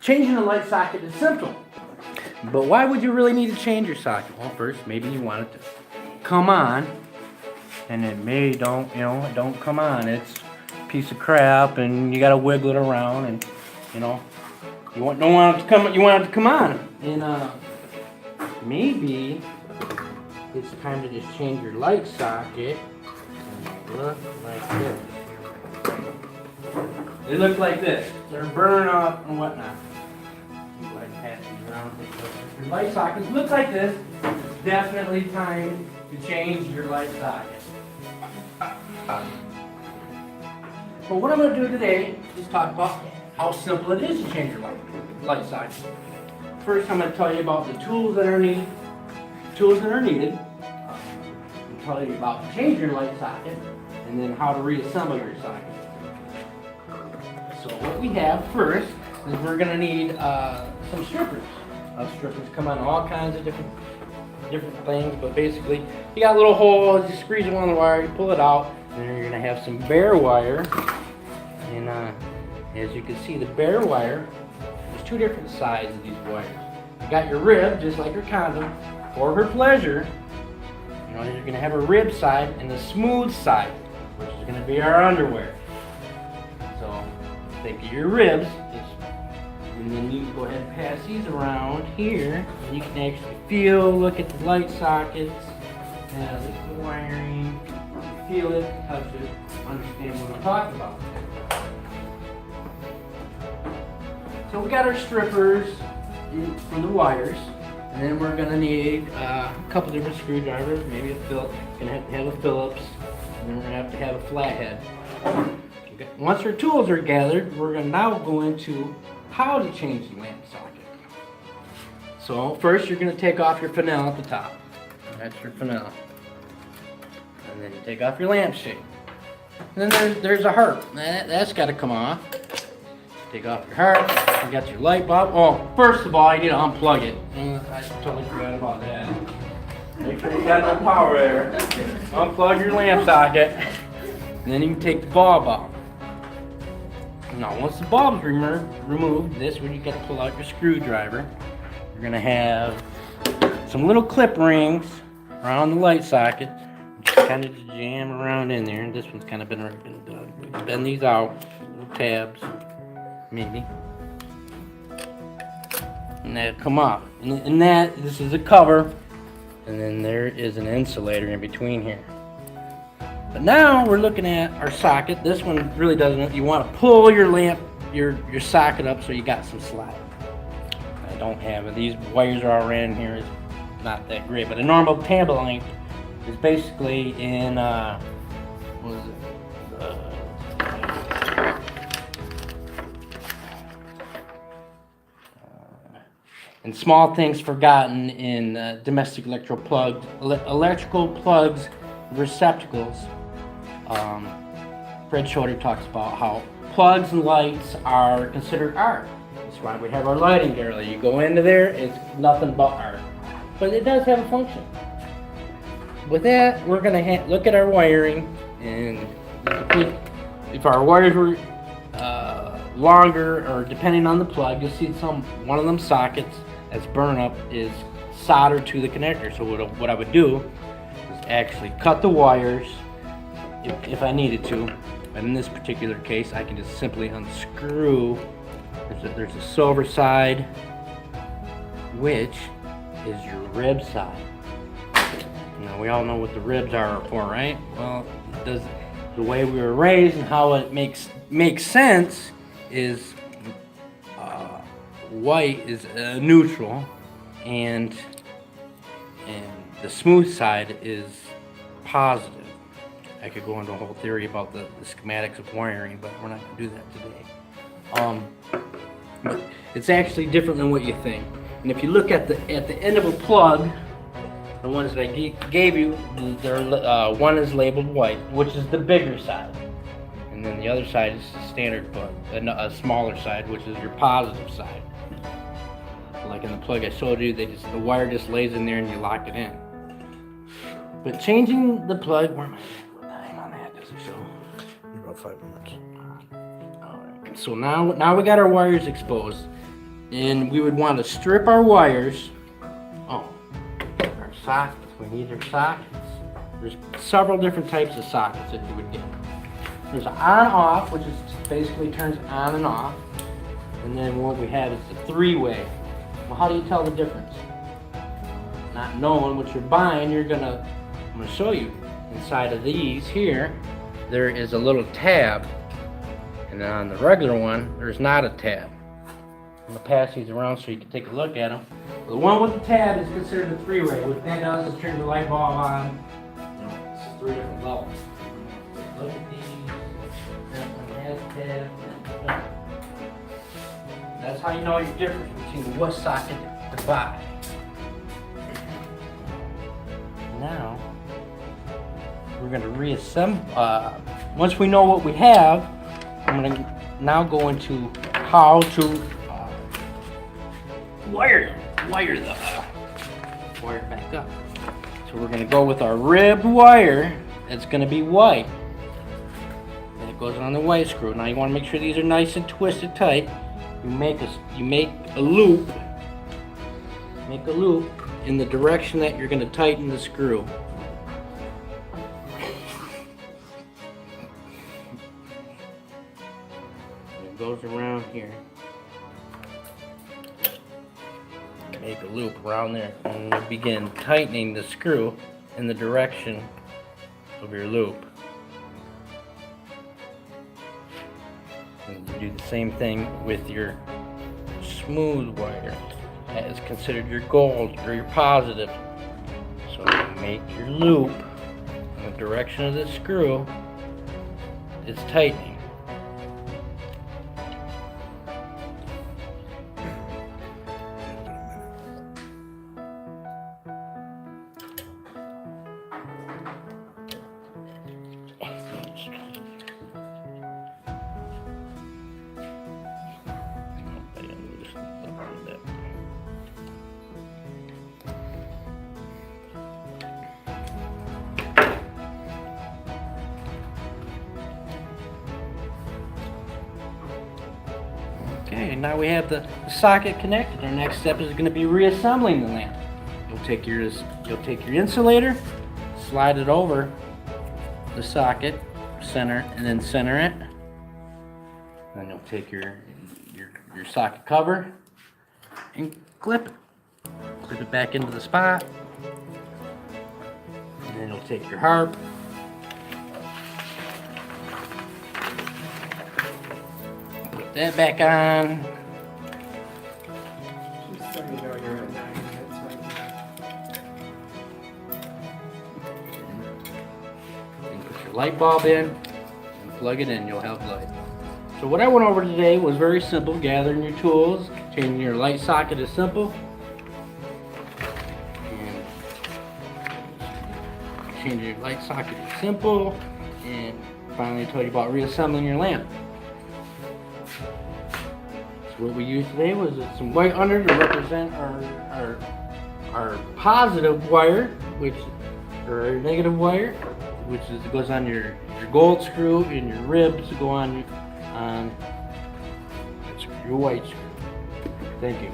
changing the light socket is simple. But why would you really need to change your socket? Well, first, maybe you want it to come on, and it maybe don't come on. It's a piece of crap, and you gotta wiggle it around, and you want it to come on. And maybe it's time to just change your light socket. And look like this. They look like this. They're burning up and whatnot. Your light sockets look like this. It's definitely time to change your light socket. But what I'm going to do today is talk about how simple it is to change your light socket. First, I'm going to tell you about the tools that are needed. I'll tell you about changing your light socket, and then how to reassemble your socket. So what we have first is we're going to need some strippers. Strippers come on all kinds of different things, but basically you got little holes, you squeeze them on the wire, you pull it out, and then you're going to have some bare wire. And as you can see, the bare wire, there's two different sides of these wires. You got your rib, just like your condom, for her pleasure. You're going to have a rib side and the smooth side, which is going to be our underwear. So think of your ribs, and then you can go ahead and pass these around here, and you can actually look at the light sockets, look at the wiring, feel it, touch it, understand what I'm talking about. So we got our strippers for the wires, and then we're going to need a couple different screwdrivers, maybe a Phillips. We're going to have a Phillips, and then we're going to have a flathead. Okay. Once our tools are gathered, we're going to now go into how to change the lamp socket. So first, you're going to take off your fennel at the top. That's your fennel. And then you take off your lampshade. And then there's a heart. That's got to come off. Take off your heart. You got your light bulb. Oh, first of all, you need to unplug it. I totally forgot about that. Make sure you got no power there. Unplug your lamp socket. And then you can take the bulb out. Now, once the bulb's removed, this is when you get to pull out your screwdriver. You're going to have some little clip rings around the light socket. Just kind of jam around in there. And this one's kind of been done. Bend these out, little tabs, maybe. And that'll come off. And this is a cover. And then there is an insulator in between here. But now we're looking at our socket. This one really doesn't. You want to pull your your socket up so you got some slack. I don't have it. These wires are already in here. It's not that great, but a normal tab length is basically in what is it? And small things forgotten in domestic electrical plugs, receptacles. Fred Schroeder talks about how plugs and lights are considered art. That's why we have our lighting gallery. You go into there, it's nothing but art. But it does have a function. With that, we're going to look at our wiring, and if our wires were longer, or depending on the plug, you'll see one of them sockets that's burned up is soldered to the connector. So what I would do is actually cut the wires if I needed to, and in this particular case I can just simply unscrew. There's a silver side, which is your rib side. Now we all know what the ribs are for, right? Well, the way we were raised and how it makes sense is white is neutral, and the smooth side is positive. I could go into a whole theory about the schematics of wiring, but we're not going to do that today. But it's actually different than what you think. And if you look at the end of a plug, the ones that I gave you, one is labeled white, which is the bigger side, and then the other side is the standard plug, and a smaller side, which is your positive side. Like in the plug I showed you, the wire just lays in there and you lock it in. But changing the plug, where am I? About 5 minutes. Alright, so now we got our wires exposed. And we would want to strip our wires. Oh, our sockets. We need our sockets. There's several different types of sockets that you would get. There's an on-off, which is basically turns on and off. And then what we have is the three-way. Well, how do you tell the difference? Not knowing what you're buying, I'm gonna show you. Inside of these here, there is a little tab. And on the regular one, there's not a tab. I'm gonna pass these around so you can take a look at them. The one with the tab is considered a three-way. What that does is turn the light bulb on. It's 3 different levels. Look at these. That one has tab. That's how you know your difference between what socket to buy. Now we're gonna reassemble. Once we know what we have, I'm gonna now go into how to wire the wire back up. So we're gonna go with our ribbed wire. That's gonna be white. And it goes on the white screw. Now you want to make sure these are nice and twisted tight. You make a loop. Make a loop in the direction that you're gonna tighten the screw. It goes around here. Make a loop around there and begin tightening the screw in the direction of your loop. And you do the same thing with your smooth wire. That is considered your gold or your positive. So make your loop in the direction of the screw. It's tightening. Okay, now we have the socket connected. Our next step is going to be reassembling the lamp. You'll take your insulator, slide it over the socket, center, and then center it. Then you'll take your socket cover and clip it. Clip it back into the spot. And then you'll take your harp. Put that back on. Just so you know you're at 9 minutes right now. And put your light bulb in and plug it in. You'll have light. So what I went over today was very simple. Gathering your tools, changing your light socket is simple. And changing your light socket is simple. And finally I told you about reassembling your lamp. So what we used today was some white under to represent our positive wire, or our negative wire, which goes on your gold screw, and your ribs go on your white screw. Thank you.